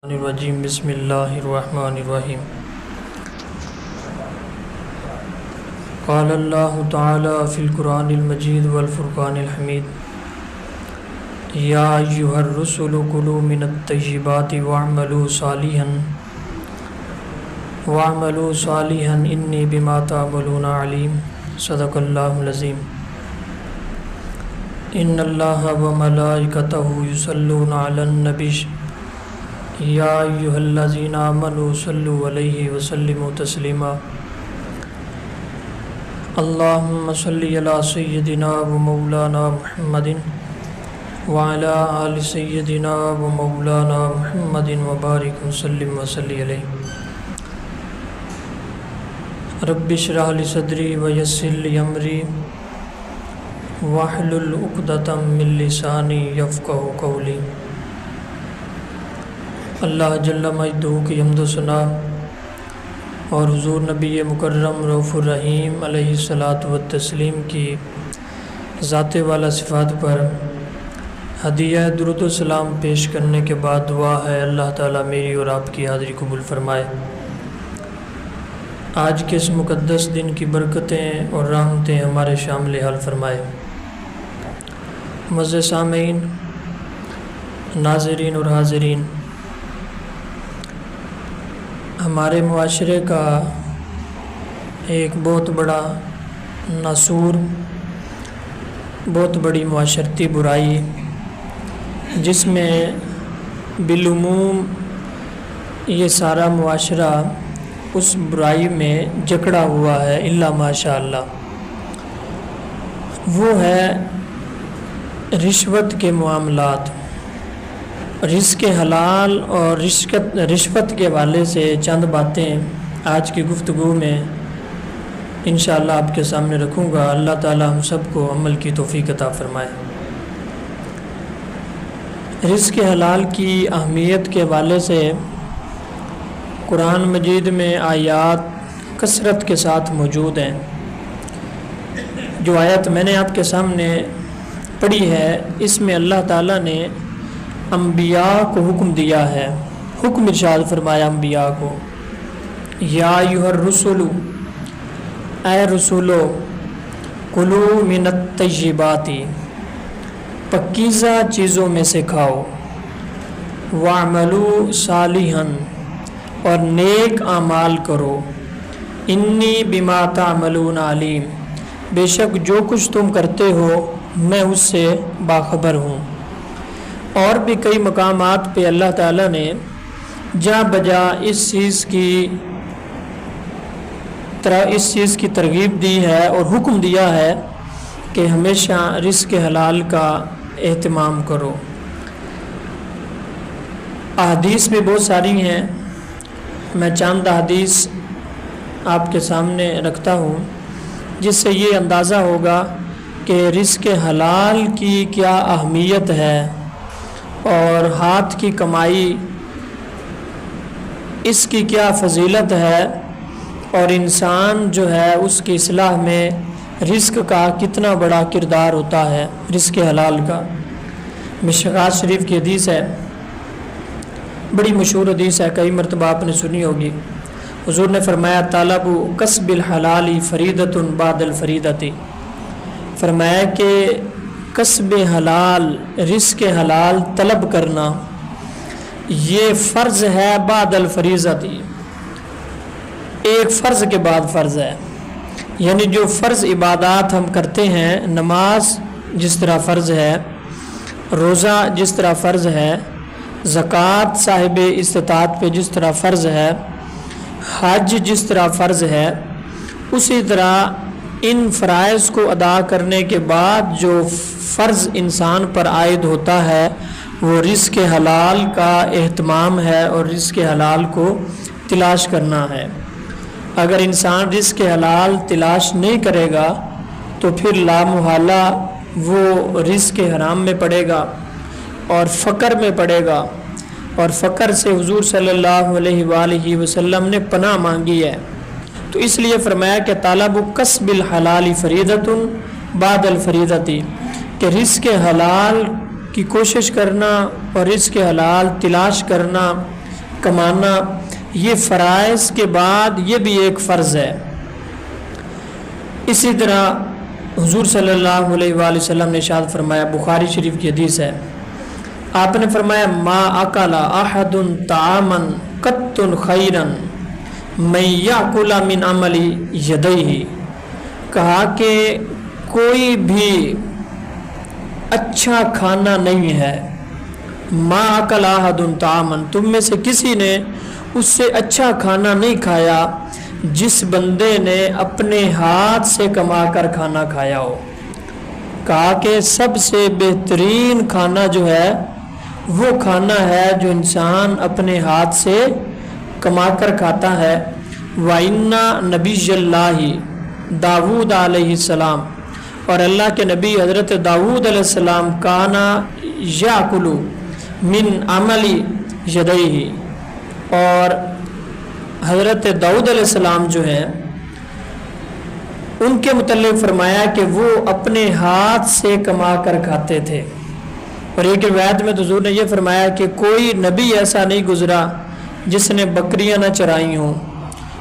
الرجیم بسم اللہ الرحمن الرحیم قال اللہ تعالی فی القرآن المجید والفرقان الحمید یا ایہا الرسل کلوا من الطیبات واعملوا صالحا انی بما تعملون علیم صدق اللہ العظیم ان اللہ وملائکتہ یصلون علی النبی یا ایہا الذین آمنوا صلوا علیہ وسلموا تسلیما اللہم صلی علی سیدنا و مولانا محمد وعلی آل سیدنا و مولانا محمد وبارک وسلم وصلی علیہ رب اشرح لی صدری ویسر لی امری واحلل عقدۃ من لسانی یفقہوا قولی۔ اللہ جل مجدہ کی حمد و ثنا اور حضور نبی مکرم رؤوف الرحیم علیہ الصلاۃ والتسلیم کی ذات والا صفات پر ہدیہ درود و سلام پیش کرنے کے بعد دعا ہے اللہ تعالیٰ میری اور آپ کی حاضری قبول فرمائے۔ آج کے اس مقدس دن کی برکتیں اور رحمتیں ہمارے شامل حال فرمائے۔ معزز سامعین، ناظرین اور حاضرین، ہمارے معاشرے کا ایک بہت بڑا ناسور، بہت بڑی معاشرتی برائی جس میں بالعموم یہ سارا معاشرہ اس برائی میں جکڑا ہوا ہے الا ماشاء اللہ، وہ ہے رشوت کے معاملات۔ رزق حلال اور رشوت کے حوالے سے چند باتیں آج کی گفتگو میں انشاءاللہ آپ کے سامنے رکھوں گا۔ اللہ تعالی ہم سب کو عمل کی توفیق عطا فرمائے۔ رزق حلال کی اہمیت کے حوالے سے قرآن مجید میں آیات کثرت کے ساتھ موجود ہیں۔ جو آیت میں نے آپ کے سامنے پڑھی ہے اس میں اللہ تعالیٰ نے انبیاء کو حکم دیا ہے، حکم ارشاد فرمایا انبیاء کو، یا ایھا الرسل، اے رسولو، کلوا من الطیبات، پاکیزہ چیزوں میں سے کھاؤ، واعملوا صالحا، اور نیک اعمال کرو، انی بما تعملون علیم، بے شک جو کچھ تم کرتے ہو میں اس سے باخبر ہوں۔ اور بھی کئی مقامات پہ اللہ تعالیٰ نے جا بجا اس چیز کی ترغیب دی ہے اور حکم دیا ہے کہ ہمیشہ رزق حلال کا اہتمام کرو۔ احادیث بھی بہت ساری ہیں، میں چند احادیث آپ کے سامنے رکھتا ہوں جس سے یہ اندازہ ہوگا کہ رزق حلال کی کیا اہمیت ہے اور ہاتھ کی کمائی اس کی کیا فضیلت ہے، اور انسان جو ہے اس کی اصلاح میں رزق کا کتنا بڑا کردار ہوتا ہے رزق حلال کا۔ مشکوٰۃ شریف کی حدیث ہے، بڑی مشہور حدیث ہے، کئی مرتبہ آپ نے سنی ہوگی۔ حضور نے فرمایا طلب کسب الحلال فریضۃ بعد الفریضۃ، فرمایا کہ کسب حلال، رزق حلال طلب کرنا یہ فرض ہے بعد الفریضۃ، ایک فرض کے بعد فرض ہے۔ یعنی جو فرض عبادات ہم کرتے ہیں، نماز جس طرح فرض ہے، روزہ جس طرح فرض ہے، زکوٰۃ صاحب استطاعت پہ جس طرح فرض ہے، حج جس طرح فرض ہے، اسی طرح ان فرائض کو ادا کرنے کے بعد جو فرض انسان پر عائد ہوتا ہے وہ رزق حلال کا اہتمام ہے اور رزق حلال کو تلاش کرنا ہے۔ اگر انسان رزق حلال تلاش نہیں کرے گا تو پھر لامحالہ وہ رزق حرام میں پڑے گا اور فقر میں پڑے گا، اور فقر سے حضور صلی اللہ علیہ وآلہ وسلم نے پناہ مانگی ہے۔ تو اس لیے فرمایا کہ طلب کسب الحلال فریضۃ بعد الفریضۃ، کہ رزق حلال کی کوشش کرنا اور رزق حلال تلاش کرنا کمانا یہ فرائض کے بعد یہ بھی ایک فرض ہے۔ اسی طرح حضور صلی اللہ علیہ وآلہ وسلم نے ارشاد فرمایا، بخاری شریف کی حدیث ہے، آپ نے فرمایا ما اکل احد طعاما قط خیرا من یاکل من عمل یدیہ، کہا کہ کوئی بھی اچھا کھانا نہیں ہے، ما اکل احد طعاما، تم میں سے کسی نے اس سے اچھا کھانا نہیں کھایا جس بندے نے اپنے ہاتھ سے کما کر کھانا کھایا ہو۔ کہا کہ سب سے بہترین کھانا جو ہے وہ کھانا ہے جو انسان اپنے ہاتھ سے کما کر کھاتا ہے۔ وَإِنَّ نَبِيَّ اللَّهِ داود علیہ السلام، اور اللہ کے نبی حضرت داود علیہ السلام کانا یاکل من عمل یدیہ، اور حضرت داؤد علیہ السلام جو ہیں ان کے متعلق فرمایا کہ وہ اپنے ہاتھ سے کما کر کھاتے تھے۔ اور ایک روایت میں حضور نے یہ فرمایا کہ کوئی نبی ایسا نہیں گزرا جس نے بکریاں نہ چرائی ہوں،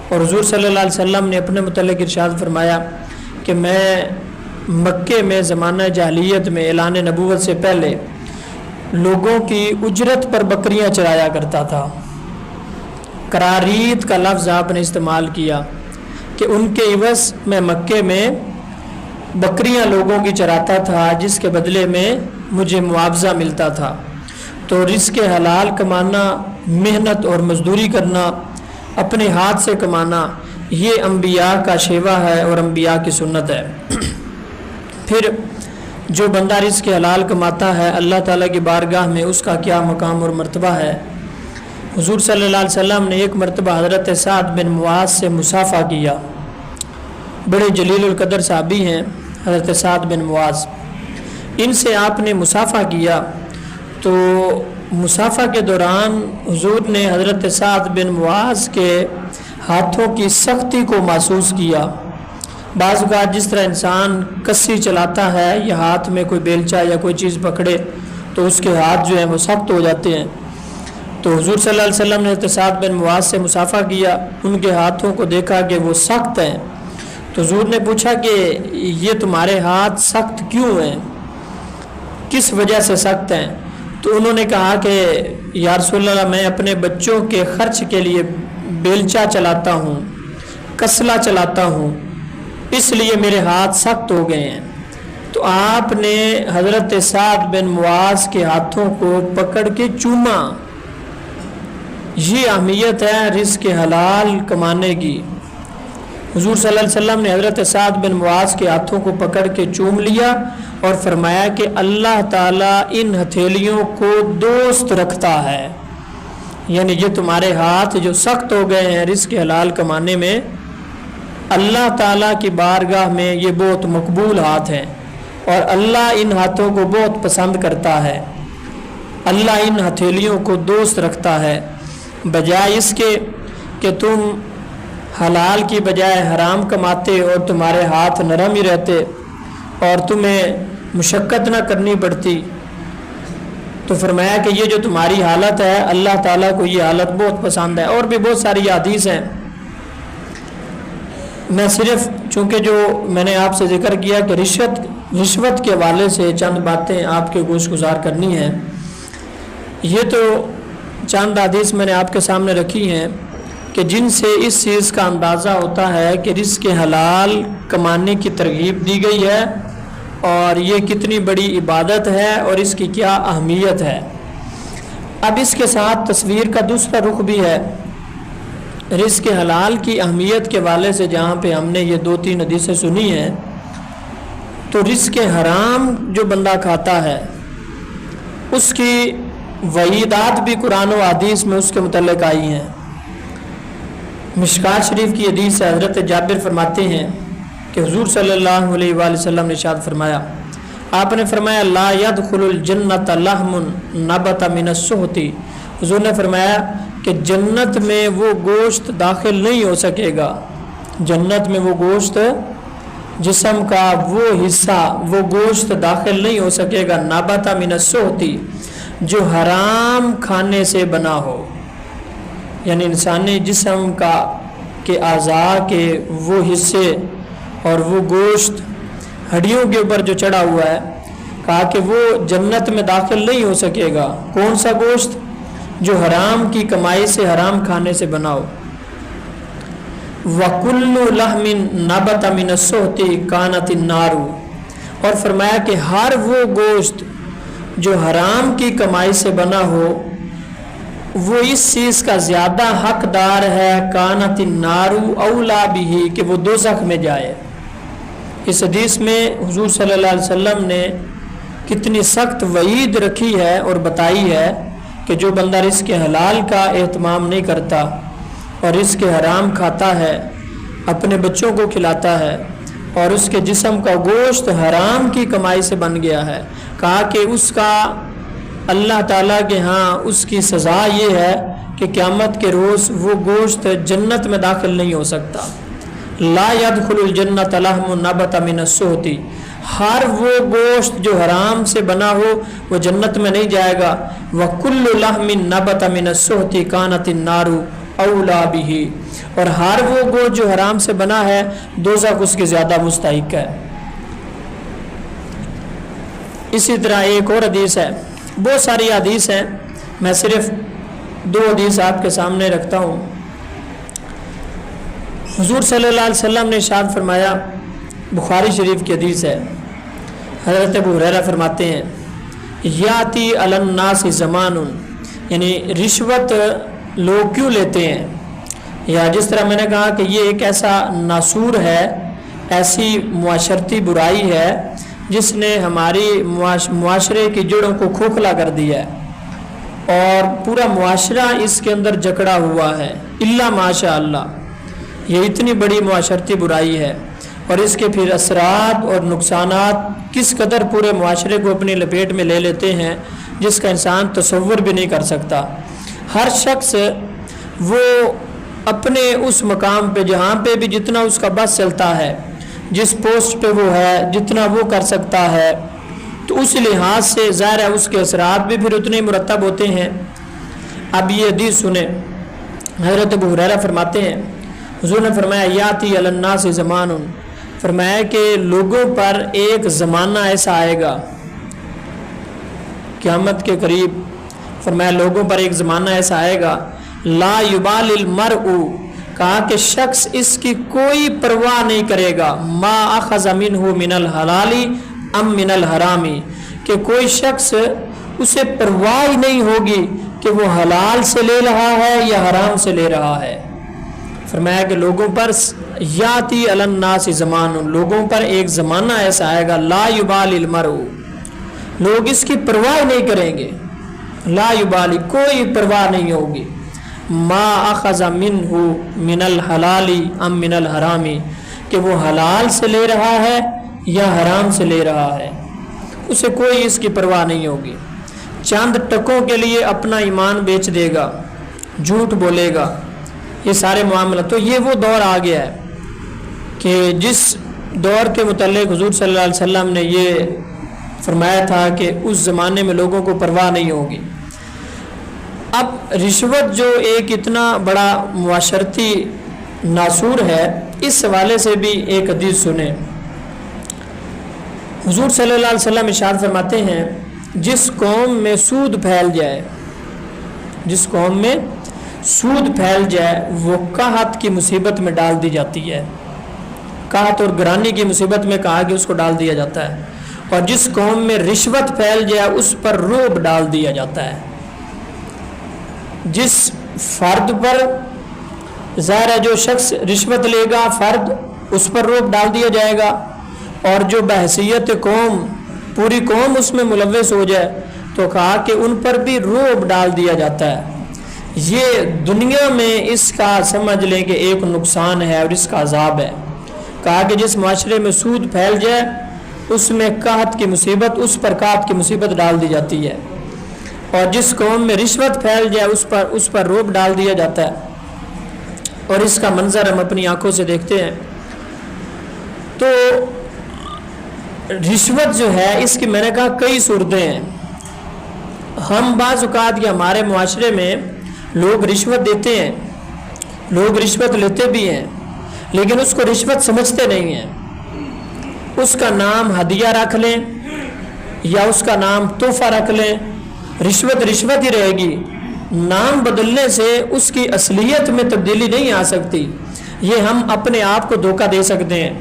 اور حضور صلی اللہ علیہ وسلم نے اپنے متعلق ارشاد فرمایا کہ میں مکے میں زمانہ جاہلیت میں اعلان نبوت سے پہلے لوگوں کی اجرت پر بکریاں چرایا کرتا تھا۔ قراریت کا لفظ آپ نے استعمال کیا کہ ان کے عوض میں مکے میں بکریاں لوگوں کی چراتا تھا جس کے بدلے میں مجھے معاوضہ ملتا تھا۔ تو رزق حلال کمانا، محنت اور مزدوری کرنا، اپنے ہاتھ سے کمانا، یہ انبیاء کا شیوا ہے اور انبیاء کی سنت ہے۔ پھر جو بندہ رزق حلال کماتا ہے اللہ تعالیٰ کی بارگاہ میں اس کا کیا مقام اور مرتبہ ہے۔ حضور صلی اللہ علیہ وسلم نے ایک مرتبہ حضرت سعد بن معاذ سے مصافحہ کیا، بڑے جلیل القدر صحابی ہیں حضرت سعد بن معاذ، ان سے آپ نے مصافحہ کیا۔ تو مصافحہ کے دوران حضور نے حضرت سعد بن معاذ کے ہاتھوں کی سختی کو محسوس کیا۔ بعض اوقات جس طرح انسان کسی چلاتا ہے یا ہاتھ میں کوئی بیلچہ یا کوئی چیز پکڑے تو اس کے ہاتھ جو ہیں وہ سخت ہو جاتے ہیں، تو حضور صلی اللہ علیہ وسلم نے حضرت سعد بن معاذ سے مصافحہ کیا، ان کے ہاتھوں کو دیکھا کہ وہ سخت ہیں، تو حضور نے پوچھا کہ یہ تمہارے ہاتھ سخت کیوں ہیں، کس وجہ سے سخت ہیں؟ تو انہوں نے کہا کہ یا رسول اللہ میں اپنے بچوں کے خرچ کے لیے بیلچہ چلاتا ہوں، کسلا چلاتا ہوں، اس لیے میرے ہاتھ سخت ہو گئے ہیں۔ تو آپ نے حضرت سعد بن معاذ کے ہاتھوں کو پکڑ کے چوما۔ یہ اہمیت ہے رزق حلال کمانے کی۔ حضور صلی اللہ علیہ وسلم نے حضرت سعد بن معاذ کے ہاتھوں کو پکڑ کے چوم لیا اور فرمایا کہ اللہ تعالیٰ ان ہتھیلیوں کو دوست رکھتا ہے، یعنی یہ تمہارے ہاتھ جو سخت ہو گئے ہیں رزق حلال کمانے میں، اللہ تعالیٰ کی بارگاہ میں یہ بہت مقبول ہاتھ ہیں، اور اللہ ان ہاتھوں کو بہت پسند کرتا ہے، اللہ ان ہتھیلیوں کو دوست رکھتا ہے، بجائے اس کے کہ تم حلال کی بجائے حرام کماتے اور تمہارے ہاتھ نرم ہی رہتے اور تمہیں مشقت نہ کرنی پڑتی۔ تو فرمایا کہ یہ جو تمہاری حالت ہے اللہ تعالیٰ کو یہ حالت بہت پسند ہے۔ اور بھی بہت ساری حدیث ہیں، میں صرف چونکہ جو میں نے آپ سے ذکر کیا کہ رشوت کے حوالے سے چند باتیں آپ کے گوش گزار کرنی ہیں، یہ تو چند حدیث میں نے آپ کے سامنے رکھی ہیں کہ جن سے اس چیز کا اندازہ ہوتا ہے کہ رزق حلال کمانے کی ترغیب دی گئی ہے اور یہ کتنی بڑی عبادت ہے اور اس کی کیا اہمیت ہے۔ اب اس کے ساتھ تصویر کا دوسرا رخ بھی ہے، رزق حلال کی اہمیت کے حوالے سے جہاں پہ ہم نے یہ 2-3 حدیثیں سنی ہیں، تو رزق حرام جو بندہ کھاتا ہے اس کی وعیدات بھی قرآن و حدیث میں اس کے متعلق آئی ہیں۔ مشکات شریف کی حدیث ہے، حضرت جابر فرماتے ہیں کہ حضور صلی اللہ علیہ وآلہ وسلم نے ارشاد فرمایا، آپ نے فرمایا لا يدخل الجنت لحم نبت من السحت، حضور نے فرمایا کہ جنت میں وہ گوشت داخل نہیں ہو سکے گا، جنت میں وہ گوشت جسم کا وہ حصہ وہ گوشت داخل نہیں ہو سکے گا نبت من السحت جو حرام کھانے سے بنا ہو، یعنی انسانی جسم کے اعضاء کے وہ حصے اور وہ گوشت ہڈیوں کے اوپر جو چڑھا ہوا ہے، کہا کہ وہ جنت میں داخل نہیں ہو سکے گا۔ کون سا گوشت؟ جو حرام کی کمائی سے، حرام کھانے سے بنا ہو۔ وَكُلُّ لَحْمٍ نَبَتَ مِنَ السُّحْتِ كَانَتِ النَّارُ، اور فرمایا کہ ہر وہ گوشت جو حرام کی کمائی سے بنا ہو وہ اس چیز کا زیادہ حقدار ہے، کانت النار اولا بھی، کہ وہ دوزخ میں جائے۔ اس حدیث میں حضور صلی اللہ علیہ وسلم نے کتنی سخت وعید رکھی ہے اور بتائی ہے کہ جو بندہ رزق حلال کا اہتمام نہیں کرتا اور رزق حرام کھاتا ہے، اپنے بچوں کو کھلاتا ہے اور اس کے جسم کا گوشت حرام کی کمائی سے بن گیا ہے، کہا کہ اس کا اللہ تعالیٰ کے ہاں اس کی سزا یہ ہے کہ قیامت کے روز وہ گوشت جنت میں داخل نہیں ہو سکتا۔ لا يدخل الجنت لحم نبت من السحت، ہر وہ گوشت جو حرام سے بنا ہو وہ جنت میں نہیں جائے گا۔ وَكُلُّ لَحْمٍ نَبَتَ مِنَ السُّحْتِ كَانَتِ النَّارُ أَوْلَى بِهِ، اور ہر وہ گوشت جو حرام سے بنا ہے دوزخ اس کے زیادہ مستحق ہے۔ اسی طرح ایک اور حدیث ہے، بہت ساری حدیث ہیں، میں صرف 2 حدیث آپ کے سامنے رکھتا ہوں۔ حضور صلی اللہ علیہ وسلم نے ارشاد فرمایا، بخاری شریف کی حدیث ہے، حضرت ابو ہریرہ فرماتے ہیں، یاتی علی الناس زمان، یعنی رشوت لوگ کیوں لیتے ہیں، یا جس طرح میں نے کہا کہ یہ ایک ایسا ناسور ہے، ایسی معاشرتی برائی ہے جس نے ہماری معاشرے کی جڑوں کو کھوکھلا کر دیا ہے اور پورا معاشرہ اس کے اندر جکڑا ہوا ہے، الا ماشاء اللہ۔ یہ اتنی بڑی معاشرتی برائی ہے اور اس کے پھر اثرات اور نقصانات کس قدر پورے معاشرے کو اپنی لپیٹ میں لے لیتے ہیں جس کا انسان تصور بھی نہیں کر سکتا۔ ہر شخص وہ اپنے اس مقام پہ جہاں پہ بھی جتنا اس کا بس چلتا ہے، جس پوسٹ پہ وہ ہے، جتنا وہ کر سکتا ہے، تو اس لحاظ سے ظاہر ہے اس کے اثرات بھی پھر اتنے مرتب ہوتے ہیں۔ اب یہ حدیث سنیں، حضرت ابو ہریرہ فرماتے ہیں، حضور نے فرمایا یاتی علی الناس زمان، فرمایا کہ لوگوں پر ایک زمانہ ایسا آئے گا قیامت کے قریب، فرمایا لوگوں پر ایک زمانہ ایسا آئے گا، لا یبال المرء، کہا کہ شخص اس کی کوئی پرواہ نہیں کرے گا، ما اخذ منہ من الحلال ام من الحرام، کہ کوئی شخص اسے پرواہ ہی نہیں ہوگی کہ وہ حلال سے لے رہا ہے یا حرام سے لے رہا ہے۔ فرمایا کہ لوگوں پر یاتی علی الناس زمان، لوگوں پر ایک زمانہ ایسا آئے گا، لا یبال المرء، لوگ اس کی پرواہ نہیں کریں گے، لا یبالی، کوئی پرواہ نہیں ہوگی، ما اخذ منہ من الحلال ام من الحرام، کہ وہ حلال سے لے رہا ہے یا حرام سے لے رہا ہے، اسے کوئی اس کی پرواہ نہیں ہوگی۔ چند ٹکوں کے لیے اپنا ایمان بیچ دے گا، جھوٹ بولے گا، یہ سارے معاملہ۔ تو یہ وہ دور آ گیا ہے کہ جس دور کے متعلق حضور صلی اللہ علیہ وسلم نے یہ فرمایا تھا کہ اس زمانے میں لوگوں کو پرواہ نہیں ہوگی۔ اب رشوت جو ایک اتنا بڑا معاشرتی ناسور ہے، اس حوالے سے بھی ایک حدیث سنیں۔ حضور صلی اللہ علیہ وسلم ارشاد فرماتے ہیں، جس قوم میں سود پھیل جائے، جس قوم میں سود پھیل جائے وہ قحط کی مصیبت میں ڈال دی جاتی ہے، قحط اور گرانی کی مصیبت میں کہا کہ اس کو ڈال دیا جاتا ہے، اور جس قوم میں رشوت پھیل جائے اس پر رعب ڈال دیا جاتا ہے۔ جس فرد پر ظاہر ہے جو شخص رشوت لے گا فرد، اس پر رعب ڈال دیا جائے گا، اور جو بحیثیت قوم پوری قوم اس میں ملوث ہو جائے تو کہا کہ ان پر بھی رعب ڈال دیا جاتا ہے۔ یہ دنیا میں اس کا سمجھ لیں کہ ایک نقصان ہے اور اس کا عذاب ہے۔ کہا کہ جس معاشرے میں سود پھیل جائے اس میں قحط کی مصیبت، اس پر قحط کی مصیبت ڈال دی جاتی ہے، اور جس قوم میں رشوت پھیل جائے اس پر رعب ڈال دیا جاتا ہے۔ اور اس کا منظر ہم اپنی آنکھوں سے دیکھتے ہیں۔ تو رشوت جو ہے اس کی میں نے کہا کئی صورتیں ہیں۔ ہم بعض اوقات یہ ہمارے معاشرے میں لوگ رشوت دیتے ہیں، لوگ رشوت لیتے بھی ہیں، لیکن اس کو رشوت سمجھتے نہیں ہیں. اس کا نام ہدیہ رکھ لیں یا اس کا نام تحفہ رکھ لیں، رشوت رشوت ہی رہے گی. نام بدلنے سے اس کی اصلیت میں تبدیلی نہیں آ سکتی. یہ ہم اپنے آپ کو دھوکہ دے سکتے ہیں،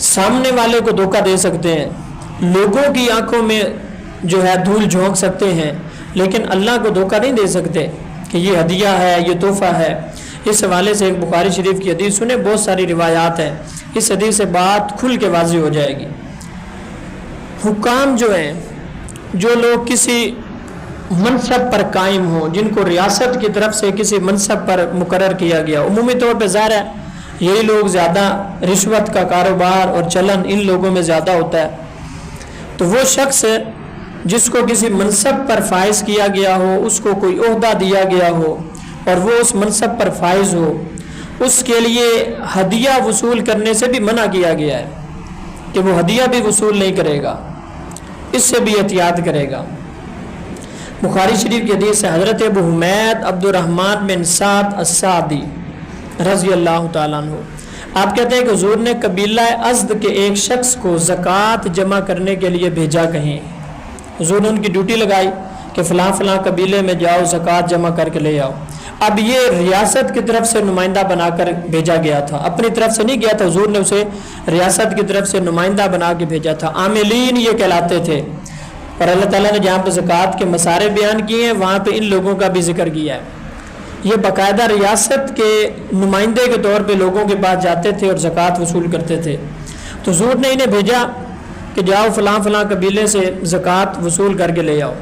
سامنے والے کو دھوکہ دے سکتے ہیں، لوگوں کی آنکھوں میں جو ہے دھول جھونک سکتے ہیں، لیکن اللہ کو دھوکہ نہیں دے سکتے کہ یہ ہدیہ ہے، یہ تحفہ ہے. اس حوالے سے ایک بخاری شریف کی حدیث سنیں، بہت ساری روایات ہیں، اس حدیث سے بات کھل کے واضح ہو جائے گی. حکام جو ہیں، جو لوگ کسی منصب پر قائم ہوں، جن کو ریاست کی طرف سے کسی منصب پر مقرر کیا گیا، عمومی طور پہ ظاہر ہے یہی لوگ زیادہ رشوت کا کاروبار اور چلن ان لوگوں میں زیادہ ہوتا ہے. تو وہ شخص جس کو کسی منصب پر فائز کیا گیا ہو، اس کو کوئی عہدہ دیا گیا ہو اور وہ اس منصب پر فائز ہو، اس کے لیے ہدیہ وصول کرنے سے بھی منع کیا گیا ہے کہ وہ ہدیہ بھی وصول نہیں کرے گا، اس سے بھی احتیاط کرے گا. بخاری شریف کی حدیث سے حضرت ابو حمید عبد الرحمن بن سعد السعدی رضی اللہ تعالیٰ عنہ آپ کہتے ہیں کہ حضور نے قبیلہ ازد کے ایک شخص کو زکوٰۃ جمع کرنے کے لیے بھیجا. کہیں حضور نے ان کی ڈیوٹی لگائی کہ فلاں فلاں قبیلے میں جاؤ، زکوٰۃ جمع کر کے لے آؤ. اب یہ ریاست کی طرف سے نمائندہ بنا کر بھیجا گیا تھا، اپنی طرف سے نہیں گیا تھا، حضور نے اسے ریاست کی طرف سے نمائندہ بنا کے بھیجا تھا. عاملین یہ کہلاتے تھے. اور اللہ تعالیٰ نے جہاں پہ زکوٰۃ کے مسارے بیان کیے ہیں وہاں پہ ان لوگوں کا بھی ذکر کیا ہے. یہ باقاعدہ ریاست کے نمائندے کے طور پہ لوگوں کے پاس جاتے تھے اور زکوٰۃ وصول کرتے تھے. تو حضور نے انہیں بھیجا کہ جاؤ فلاں فلاں قبیلے سے زکوٰۃ وصول کر کے لے آؤ.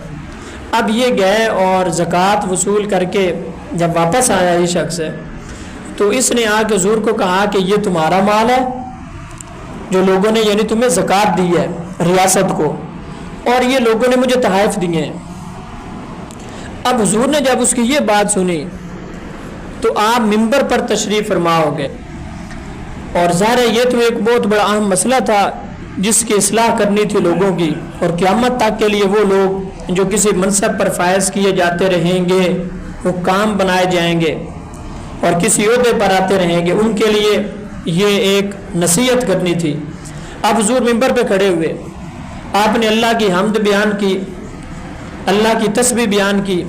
اب یہ گئے اور زکوٰۃ وصول کر کے جب واپس آیا یہ شخص ہے تو اس نے آ کے حضور کو کہا کہ یہ تمہارا مال ہے جو لوگوں نے یعنی تمہیں زکوٰۃ دی ہے ریاست کو، اور یہ لوگوں نے مجھے تحائف دیے ہیں. اب حضور نے جب اس کی یہ بات سنی تو آپ ممبر پر تشریف فرما ہو گئے. اور ظاہر ہے یہ تو ایک بہت بڑا اہم مسئلہ تھا جس کی اصلاح کرنی تھی لوگوں کی، اور قیامت تک کے لیے وہ لوگ جو کسی منصب پر فائز کیے جاتے رہیں گے، وہ کام بنائے جائیں گے اور کسی عہدے پر آتے رہیں گے، ان کے لیے یہ ایک نصیحت کرنی تھی. اب حضور ممبر پہ کھڑے ہوئے، آپ نے اللہ کی حمد بیان کی، اللہ کی تسبیح بیان کی.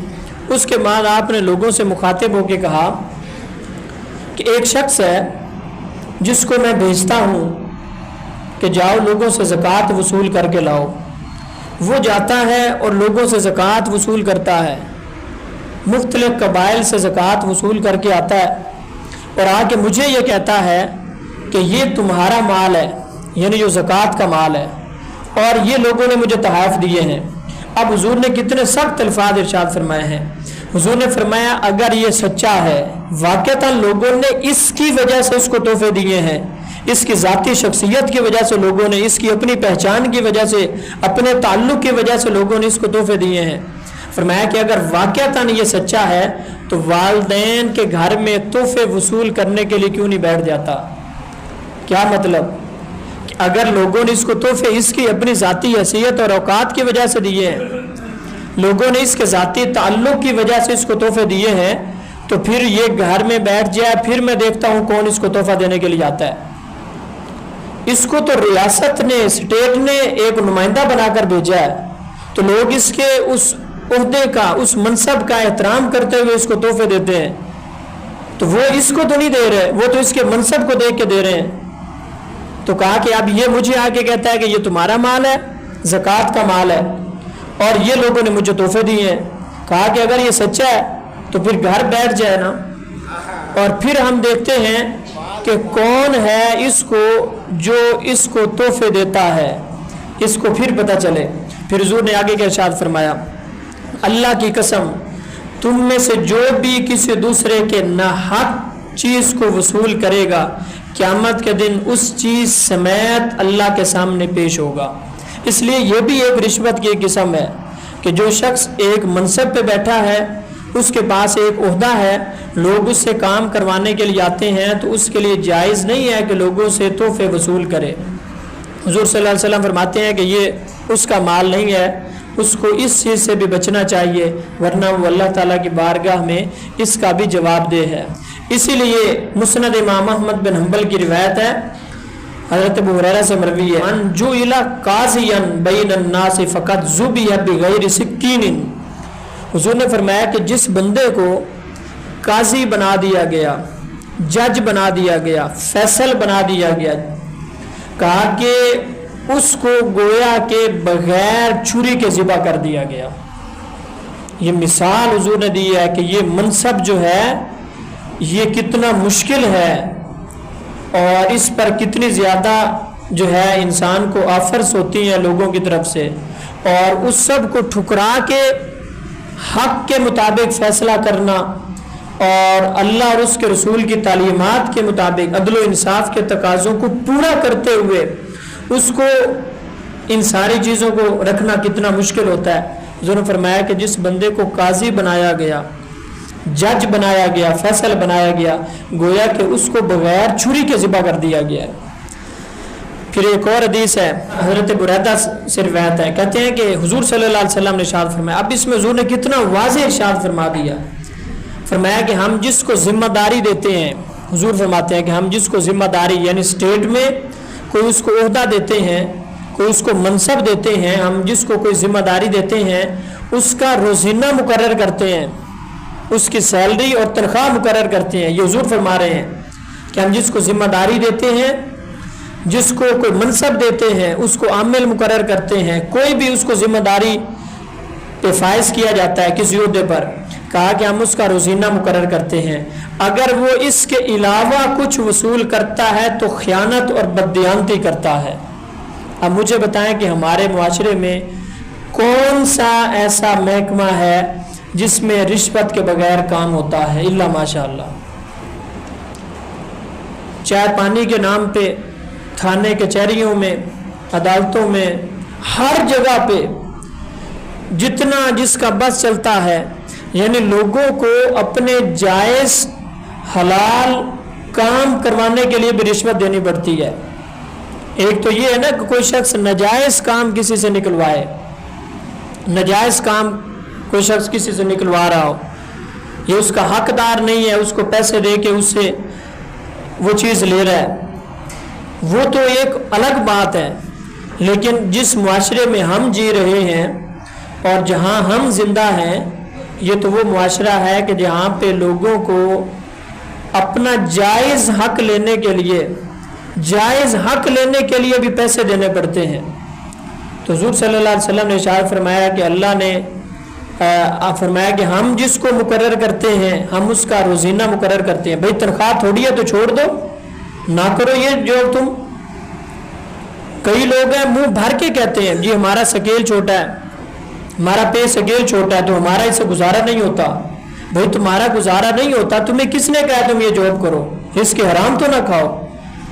اس کے بعد آپ نے لوگوں سے مخاطب ہو کے کہا کہ ایک شخص ہے جس کو میں بھیجتا ہوں کہ جاؤ لوگوں سے زکوٰۃ وصول کر کے لاؤ. وہ جاتا ہے اور لوگوں سے زکوٰۃ وصول کرتا ہے، مختلف قبائل سے زکوٰۃ وصول کر کے آتا ہے اور آ کے مجھے یہ کہتا ہے کہ یہ تمہارا مال ہے، یعنی جو زکوٰۃ کا مال ہے، اور یہ لوگوں نے مجھے تحائف دیے ہیں. اب حضور نے کتنے سخت الفاظ ارشاد فرمائے ہیں. حضور نے فرمایا اگر یہ سچا ہے، واقعتاً لوگوں نے اس کی وجہ سے اس کو تحفے دیے ہیں، اس کی ذاتی شخصیت کی وجہ سے لوگوں نے، اس کی اپنی پہچان کی وجہ سے، اپنے تعلق کی وجہ سے لوگوں نے اس کو تحفے دیے ہیں. فرمایا کہ اگر واقعتاً یہ سچا ہے تو والدین کے گھر میں تحفے وصول کرنے کے لیے کیوں نہیں بیٹھ جاتا؟ کیا مطلب؟ اگر لوگوں نے اس کو تحفے اس کی اپنی ذاتی حیثیت اور اوقات کی وجہ سے دیے ہیں، لوگوں نے اس کے ذاتی تعلق کی وجہ سے اس کو تحفے دیے ہیں، تو پھر یہ گھر میں بیٹھ جائے، پھر میں دیکھتا ہوں کون اس کو تحفہ دینے کے لیے آتا ہے. اس کو تو ریاست نے، اسٹیٹ نے ایک نمائندہ بنا کر بھیجا ہے، تو لوگ اس کے اس عہدے کا، اس منصب کا احترام کرتے ہوئے اس کو تحفے دیتے ہیں. تو وہ اس کو تو نہیں دے رہے، وہ تو اس کے منصب کو دیکھ کے دے رہے ہیں. تو کہا کہ اب یہ مجھے آ کے کہتا ہے کہ یہ تمہارا مال ہے، زکوٰۃ کا مال ہے، اور یہ لوگوں نے مجھے تحفے دیے ہیں. کہا کہ اگر یہ سچا ہے تو پھر گھر بیٹھ جائے نا، اور پھر ہم دیکھتے ہیں کہ کون ہے اس کو جو اس کو تحفے دیتا ہے، اس کو پھر پتہ چلے. پھر حضور نے آگے کا ارشاد فرمایا اللہ کی قسم تم میں سے جو بھی کسی دوسرے کے ناحق چیز کو وصول کرے گا قیامت کے دن اس چیز سمیت اللہ کے سامنے پیش ہوگا. اس لیے یہ بھی ایک رشوت کی ایک قسم ہے کہ جو شخص ایک منصب پہ بیٹھا ہے، اس کے پاس ایک عہدہ ہے، لوگ اس سے کام کروانے کے لیے آتے ہیں، تو اس کے لیے جائز نہیں ہے کہ لوگوں سے تحفے وصول کرے. حضور صلی اللہ علیہ وسلم فرماتے ہیں کہ یہ اس کا مال نہیں ہے، اس کو اس چیز سے بھی بچنا چاہیے، ورنہ وہ اللہ تعالیٰ کی بارگاہ میں اس کا بھی جواب دہ ہے۔ اسی لیے مسند امام احمد بن حنبل کی روایت ہے، حضرت ابو ہریرہ سے مروی ہے، ان جعل قاضیا بین الناس فقد ذبح بغیر سکین۔ حضور نے فرمایا کہ جس بندے کو قاضی بنا دیا گیا، جج بنا دیا گیا، فیصل بنا دیا گیا، کہا کہ اس کو گویا کہ بغیر چھری کے ذبح کر دیا گیا۔ یہ مثال حضور نے دی ہے کہ یہ منصب جو ہے یہ کتنا مشکل ہے اور اس پر کتنی زیادہ جو ہے انسان کو آفرز ہوتی ہیں لوگوں کی طرف سے، اور اس سب کو ٹھکرا کے حق کے مطابق فیصلہ کرنا اور اللہ اور اس کے رسول کی تعلیمات کے مطابق عدل و انصاف کے تقاضوں کو پورا کرتے ہوئے اس کو ان ساری چیزوں کو رکھنا کتنا مشکل ہوتا ہے۔ حضور نے فرمایا کہ جس بندے کو قاضی بنایا گیا، جج بنایا گیا، فیصل بنایا گیا، گویا کہ اس کو بغیر چھری کے ذبح کر دیا گیا ہے۔ پھر ایک اور حدیث ہے، حضرت بریدہ سے روایت ہے، کہتے ہیں کہ حضور صلی اللہ علیہ وسلم نے ارشاد فرمایا، اب اس میں حضور نے کتنا واضح ارشاد فرما دیا، فرمایا کہ ہم جس کو ذمہ داری دیتے ہیں، حضور فرماتے ہیں کہ ہم جس کو ذمہ داری یعنی اسٹیٹ میں کوئی اس کو عہدہ دیتے ہیں، کوئی اس کو منصب دیتے ہیں، ہم جس کو کوئی ذمہ داری دیتے ہیں اس کا روزینہ مقرر کرتے ہیں، اس کی سیلری اور تنخواہ مقرر کرتے ہیں۔ یہ حضور فرما رہے ہیں کہ ہم جس کو ذمہ داری دیتے ہیں، جس کو کوئی منصب دیتے ہیں، اس کو عامل مقرر کرتے ہیں، کوئی بھی اس کو ذمہ داری پہ فائز کیا جاتا ہے کسی عہدے پر، کہا کہ ہم اس کا روزینہ مقرر کرتے ہیں، اگر وہ اس کے علاوہ کچھ وصول کرتا ہے تو خیانت اور بددیانتی کرتا ہے۔ اب مجھے بتائیں کہ ہمارے معاشرے میں کون سا ایسا محکمہ ہے جس میں رشوت کے بغیر کام ہوتا ہے؟ الا ماشاء اللہ۔ چائے پانی کے نام پہ تھانے کچہریوں میں، عدالتوں میں، ہر جگہ پہ جتنا جس کا بس چلتا ہے، یعنی لوگوں کو اپنے جائز حلال کام کروانے کے لیے بھی رشوت دینی پڑتی ہے۔ ایک تو یہ ہے نا کہ کوئی شخص ناجائز کام کسی سے نکلوائے، ناجائز کام کوئی شخص کسی سے نکلوا رہا ہو، یہ اس کا حقدار نہیں ہے، اس کو پیسے دے کے اس سے وہ چیز لے رہا ہے، وہ تو ایک الگ بات ہے۔ لیکن جس معاشرے میں ہم جی رہے ہیں اور جہاں ہم زندہ ہیں، یہ تو وہ معاشرہ ہے کہ جہاں پہ لوگوں کو اپنا جائز حق لینے کے لیے، جائز حق لینے کے لیے بھی پیسے دینے پڑتے ہیں۔ تو حضور صلی اللہ علیہ وسلم نے ارشاد فرمایا کہ اللہ نے فرمایا کہ ہم جس کو مقرر کرتے ہیں ہم اس کا روزینہ مقرر کرتے ہیں۔ بھئی تنخواہ تھوڑی ہے تو چھوڑ دو، نہ کرو یہ جو تم۔ کئی لوگ ہیں منہ بھر کے کہتے ہیں جی ہمارا سکیل چھوٹا ہے، ہمارا پے سکیل چھوٹا ہے تو ہمارا اس سے گزارا نہیں ہوتا۔ بھئی تمہارا گزارا نہیں ہوتا، تمہیں کس نے کہا تم یہ جاب کرو؟ اس کے حرام تو نہ کھاؤ،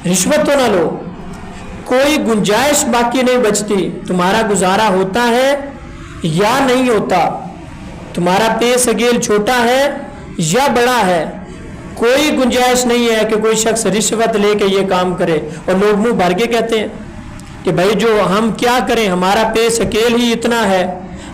رشوت تو نہ لو، کوئی گنجائش باقی نہیں بچتی۔ تمہارا گزارا ہوتا ہے یا نہیں ہوتا، تمہارا پے سکیل چھوٹا ہے یا بڑا ہے، کوئی گنجائش نہیں ہے کہ کوئی شخص رشوت لے کے یہ کام کرے۔ اور لوگ منہ بھر کے کہتے ہیں کہ بھائی جو ہم کیا کریں، ہمارا پے سکیل ہی اتنا ہے،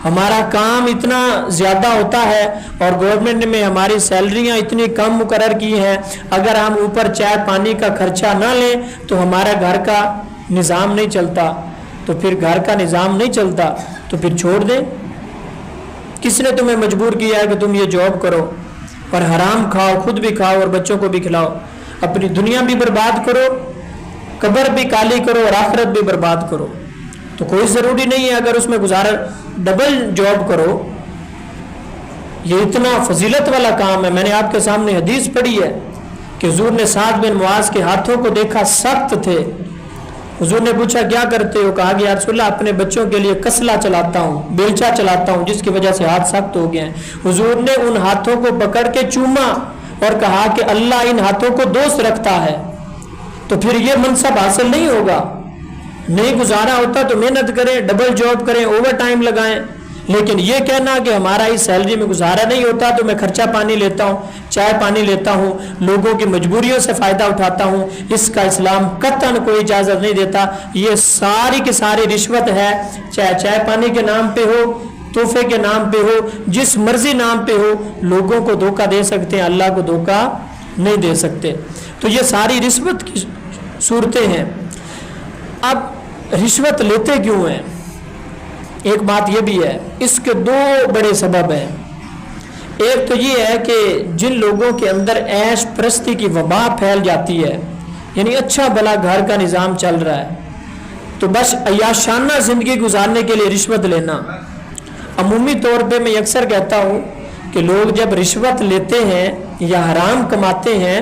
ہمارا کام اتنا زیادہ ہوتا ہے اور گورنمنٹ میں ہماری سیلریاں اتنی کم مقرر کی ہیں، اگر ہم اوپر چائے پانی کا خرچہ نہ لیں تو ہمارا گھر کا نظام نہیں چلتا۔ تو پھر گھر کا نظام نہیں چلتا تو پھر چھوڑ دیں۔ کس نے تمہیں مجبور کیا ہے کہ تم یہ جاب کرو اور حرام کھاؤ، خود بھی کھاؤ اور بچوں کو بھی کھلاؤ، اپنی دنیا بھی برباد کرو، قبر بھی کالی کرو اور آخرت بھی برباد کرو؟ تو کوئی ضروری نہیں ہے اگر اس میں گزارا ڈبل جاب کرو، یہ اتنا فضیلت والا کام ہے۔ میں نے آپ کے سامنے حدیث پڑھی ہے کہ حضور نے سعد بن معاذ کے ہاتھوں کو دیکھا سخت تھے، حضور نے پوچھا کیا کرتے ہو؟ کہا کہ یا رسول اللہ اپنے بچوں کے لیے کسلا چلاتا ہوں، بیلچا چلاتا ہوں، جس کی وجہ سے ہاتھ سخت ہو گئے ہیں۔ حضور نے ان ہاتھوں کو پکڑ کے چوما اور کہا کہ اللہ ان ہاتھوں کو دوست رکھتا ہے۔ تو پھر یہ منصب حاصل نہیں ہوگا، نہیں گزارا ہوتا تو محنت کریں، ڈبل جاب کریں، اوور ٹائم لگائیں، لیکن یہ کہنا کہ ہمارا اس سیلری میں گزارا نہیں ہوتا تو میں خرچہ پانی لیتا ہوں، چائے پانی لیتا ہوں، لوگوں کی مجبوریوں سے فائدہ اٹھاتا ہوں، اس کا اسلام قطعاً کوئی اجازت نہیں دیتا۔ یہ ساری کی ساری رشوت ہے، چاہے چائے پانی کے نام پہ ہو، تحفے کے نام پہ ہو، جس مرضی نام پہ ہو، لوگوں کو دھوکہ دے سکتے ہیں، اللہ کو دھوکہ نہیں دے سکتے۔ تو یہ ساری رشوت کی صورتیں ہیں۔ اب رشوت لیتے کیوں ہیں؟ ایک بات یہ بھی ہے، اس کے دو بڑے سبب ہیں۔ ایک تو یہ ہے کہ جن لوگوں کے اندر عیش پرستی کی وبا پھیل جاتی ہے، یعنی اچھا بھلا گھر کا نظام چل رہا ہے تو بس عیاشانہ زندگی گزارنے کے لیے رشوت لینا۔ عمومی طور پہ میں اکثر کہتا ہوں کہ لوگ جب رشوت لیتے ہیں یا حرام کماتے ہیں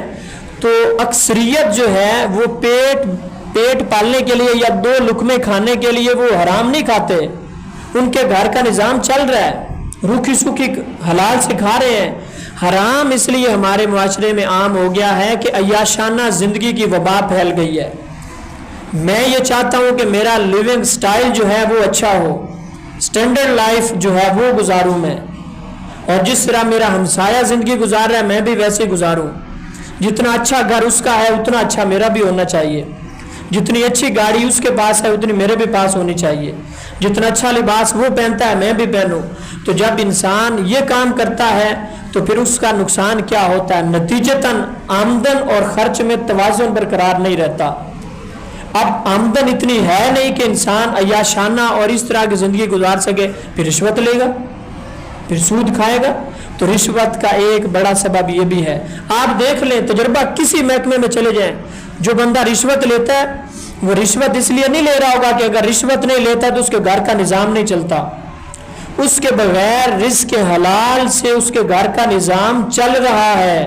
تو اکثریت جو ہے وہ پیٹ پالنے کے لیے یا دو لقمے کھانے کے لیے وہ حرام نہیں کھاتے، ان کے گھر کا نظام چل رہا ہے، روکھی سوکھی حلال سے کھا رہے ہیں۔ حرام اس لیے ہمارے معاشرے میں عام ہو گیا ہے کہ عیاشانہ زندگی کی وبا پھیل گئی ہے۔ میں یہ چاہتا ہوں کہ میرا لیونگ سٹائل جو ہے وہ اچھا ہو، سٹینڈرڈ لائف جو ہے وہ گزاروں میں، اور جس طرح میرا ہمسایہ زندگی گزار رہا ہے میں بھی ویسے گزاروں۔ جتنا اچھا گھر اس کا ہے اتنا اچھا میرا بھی ہونا چاہیے، جتنی اچھی گاڑی اس کے پاس ہے اتنی میرے بھی پاس ہونی چاہیے، جتنا اچھا لباس وہ پہنتا ہے میں بھی پہنوں۔ تو جب انسان یہ کام کرتا ہے تو پھر اس کا نقصان کیا ہوتا ہے؟ نتیجتاً آمدن اور خرچ میں توازن برقرار نہیں رہتا۔ اب آمدن اتنی ہے نہیں کہ انسان عیاشانہ اور اس طرح کی زندگی گزار سکے، پھر رشوت لے گا، پھر سود کھائے گا۔ تو رشوت کا ایک بڑا سبب یہ بھی ہے۔ آپ دیکھ لیں، تجربہ کسی محکمے میں چلے جائیں، جو بندہ رشوت لیتا ہے وہ رشوت اس لیے نہیں لے رہا ہوگا کہ اگر رشوت نہیں لیتا تو اس کے گھر کا نظام نہیں چلتا، اس کے بغیر رزق حلال سے اس کے گھر کا نظام چل رہا ہے،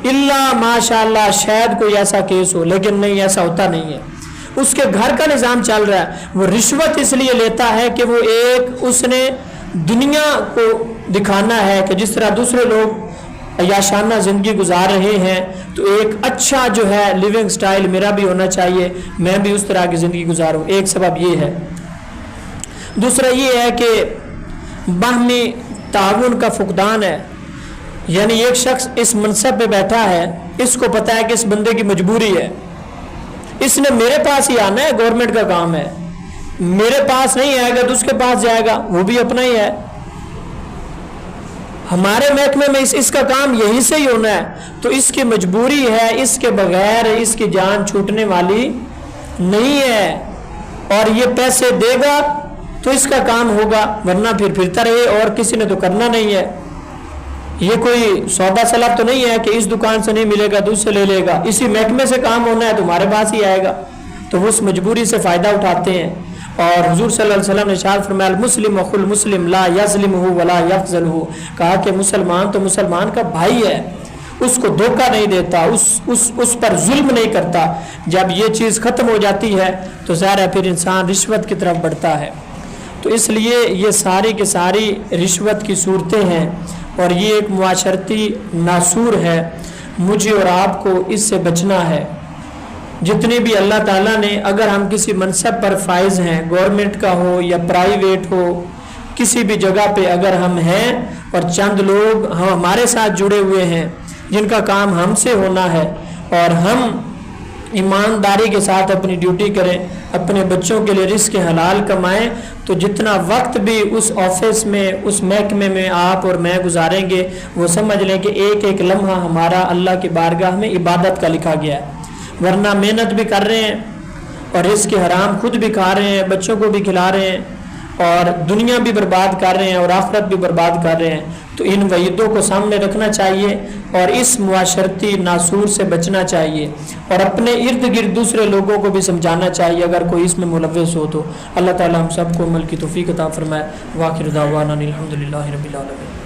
اللہ ماشاء اللہ شاید کوئی ایسا کیس ہو، لیکن نہیں، ایسا ہوتا نہیں ہے، اس کے گھر کا نظام چل رہا ہے۔ وہ رشوت اس لیے لیتا ہے کہ وہ اس نے دنیا کو دکھانا ہے کہ جس طرح دوسرے لوگ عیاشانہ زندگی گزار رہے ہیں تو ایک اچھا جو ہے لیونگ سٹائل میرا بھی ہونا چاہیے، میں بھی اس طرح کی زندگی گزاروں۔ ایک سبب یہ ہے۔ دوسرا یہ ہے کہ باہمی تعاون کا فقدان ہے، یعنی ایک شخص اس منصب پہ بیٹھا ہے، اس کو پتہ ہے کہ اس بندے کی مجبوری ہے، اس نے میرے پاس ہی آنا ہے، گورنمنٹ کا کام ہے، میرے پاس نہیں آئے گا تو اس کے پاس جائے گا، وہ بھی اپنا ہی ہے، ہمارے محکمے میں اس کا کام یہیں سے ہی ہونا ہے، تو اس کی مجبوری ہے، اس کے بغیر اس کی جان چھوٹنے والی نہیں ہے، اور یہ پیسے دے گا تو اس کا کام ہوگا، ورنہ پھر پھرتا رہے اور کسی نے تو کرنا نہیں ہے۔ یہ کوئی سودا سلب تو نہیں ہے کہ اس دکان سے نہیں ملے گا تو اس سے لے لے گا، اسی محکمے سے کام ہونا ہے تو ہمارے پاس ہی آئے گا، تو وہ اس مجبوری سے فائدہ اٹھاتے ہیں۔ اور حضور صلی اللہ علیہ وسلم نے ارشاد فرمایا المسلم اخو المسلم لا یظلمہ ولا یخذلہ، کہا کہ مسلمان تو مسلمان کا بھائی ہے، اس کو دھوکہ نہیں دیتا، اس پر ظلم نہیں کرتا۔ جب یہ چیز ختم ہو جاتی ہے تو ظاہر ہے پھر انسان رشوت کی طرف بڑھتا ہے۔ تو اس لیے یہ ساری کی ساری رشوت کی صورتیں ہیں اور یہ ایک معاشرتی ناسور ہے، مجھے اور آپ کو اس سے بچنا ہے۔ جتنے بھی اللہ تعالیٰ نے، اگر ہم کسی منصب پر فائز ہیں، گورنمنٹ کا ہو یا پرائیویٹ ہو، کسی بھی جگہ پہ اگر ہم ہیں اور چند لوگ ہمارے ساتھ جڑے ہوئے ہیں جن کا کام ہم سے ہونا ہے، اور ہم ایمانداری کے ساتھ اپنی ڈیوٹی کریں، اپنے بچوں کے لیے رزق حلال کمائیں، تو جتنا وقت بھی اس آفس میں، اس محکمے میں آپ اور میں گزاریں گے، وہ سمجھ لیں کہ ایک ایک لمحہ ہمارا اللہ کی بارگاہ میں عبادت کا لکھا گیا ہے۔ ورنہ محنت بھی کر رہے ہیں اور رزق حرام خود بھی کھا رہے ہیں، بچوں کو بھی کھلا رہے ہیں، اور دنیا بھی برباد کر رہے ہیں اور آخرت بھی برباد کر رہے ہیں۔ تو ان وعیدوں کو سامنے رکھنا چاہیے اور اس معاشرتی ناسور سے بچنا چاہیے، اور اپنے ارد گرد دوسرے لوگوں کو بھی سمجھانا چاہیے اگر کوئی اس میں ملوث ہو تو۔ اللہ تعالی ہم سب کو عمل کی توفیق عطا فرمائے۔ وآخر دعوانا الحمدللہ رب العالمین۔